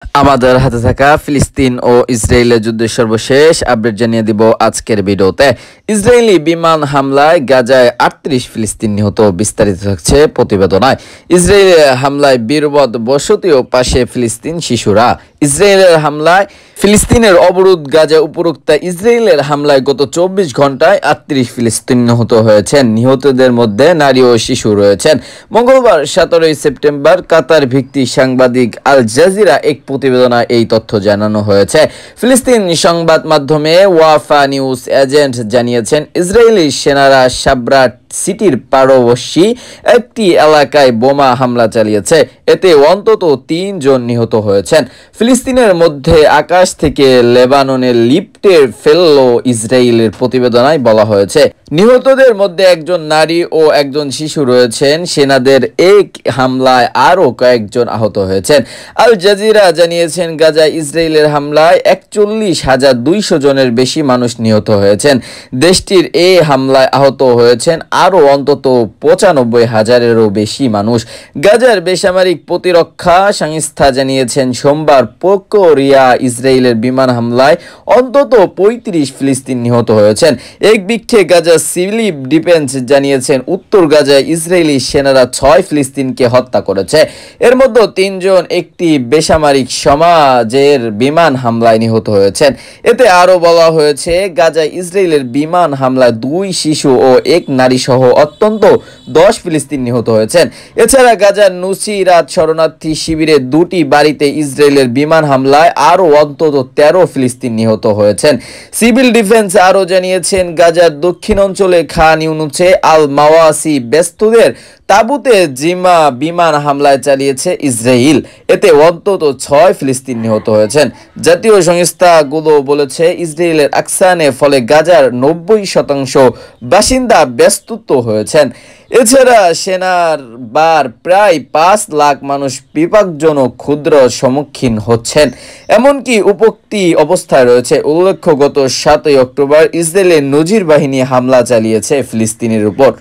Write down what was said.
আমাদের হাতে থাকা ফিলিস্তিন ও ইসরায়েলের যুদ্ধের সর্বশেষ আপডেট জানিয়ে দিব আজকের ভিডিওতে। ইসরায়েলি বিমান হামলায় গাজায় ৩৮ ফিলিস্তিন নিহত, বিস্তারিত থাকছে প্রতিবেদনায়। ইসরায়েলের হামলায় বীরবদ বসতি ও পাশে ফিলিস্তিন শিশুরা। ইসরায়েলের হামলায় ফিলিস্তিনের অবরোধ। গাজা উপরোক্ত ইসরায়েলের হামলায় গত ২৪ ঘন্টায় ৩৮ ফিলিস্তিন নিহত হয়েছেন। নিহতদের মধ্যে নারী ও শিশু রয়েছেন। মঙ্গলবার ১৭ সেপ্টেম্বর কাতার ভিত্তিক সাংবাদিক আল জাজিরা এক প্রতিবেদনে এই তথ্য জানানো হয়েছে। ফিলিস্তিন সংবাদ মাধ্যমে ওয়াফা নিউজ এজেন্ট জানিয়েছেন, ইসরায়েলি সেনারা সাবরা সিটির পার্শ্ববর্তী একটি এলাকায় বোমা হামলা চালিয়েছে। এতে অন্তত ৩ জন নিহত হয়েছেন। ফিলিস্তিনের মধ্যে আকাশ থেকে লেবাননের লিফটে ফেললো ইসরায়েলের প্রতিবেদনায় বলা হয়েছে। নিহতদের মধ্যে একজন নারী ও একজন শিশু রয়েছেন। সেনাদের এক হামলায় আরও কয়েকজন আহত হয়েছেন। আল জাজিরা জানিয়েছেন, গাজায় ইসরায়েলের হামলায় ৪১,২০০ জনের বেশি মানুষ নিহত হয়েছেন। দেশটির এই হামলায় আহত হয়েছেন আরও অন্তত ৯৫,০০০-এরও বেশি মানুষ। গাজার বেসামরিক প্রতিরক্ষা সংস্থা জানিয়েছেন, সোমবার পক্করিয়া ইসরায়েলের বিমান হামলায় অন্তত ৩৫ ফিলিস্তিন নিহত হয়েছেন। এক বিক্ষে গাজা সিভিল ডিফেন্স জানিয়েছেন, উত্তর গাজায় ইসরায়েলি সেনারা ৬ ফিলিস্তিনকে হত্যা করেছে। এর মধ্যে ৩ জন একটি বেসামরিক সমাজের বিমান হামলায় নিহত হয়েছেন। এতে আরও বলা হয়েছে, গাজায় ইসরায়েলের বিমান হামলায় ২ শিশু ও ১ নারী সহ অত্যন্ত ১০ ফিলিস্তিন নিহত হয়েছেন। এছাড়া গাজার নুসিরাত শরণার্থী শিবিরে ২টি বাড়িতে ইসরায়েলের বিমান হামলায় আরও অন্তত ১৩ ফিলিস্তিন নিহত হয়েছেন। সিভিল ডিফেন্স আরও জানিয়েছেন, গাজার দক্ষিণ অঞ্চলে খান ইউনুসে আল মাওয়াসি ব্যস্তদের তাঁবুতে জিমা বিমান হামলায় চালিয়েছে ইসরায়েল। এতে অন্তত ৬ ফিলিস্তিন নিহত হয়েছেন। জাতীয় সংস্থাগুলো বলেছে, ইসরায়েলের আকসানে ফলে গাজার ৯০% বাসিন্দা ব্যস্ত হয়েছেন। এছাড়া সেনার প্রায় ৫ লাখ মানুষ বিপজ্জনক ক্ষুদ্র সম্মুখীন হচ্ছেন, এমনকি উপক্তি অবস্থায় রয়েছে। উল্লেখ্য, গত ৭ অক্টোবর ইসরায়েলের নজির বাহিনী হামলা চালিয়েছে ফিলিস্তিনের উপর।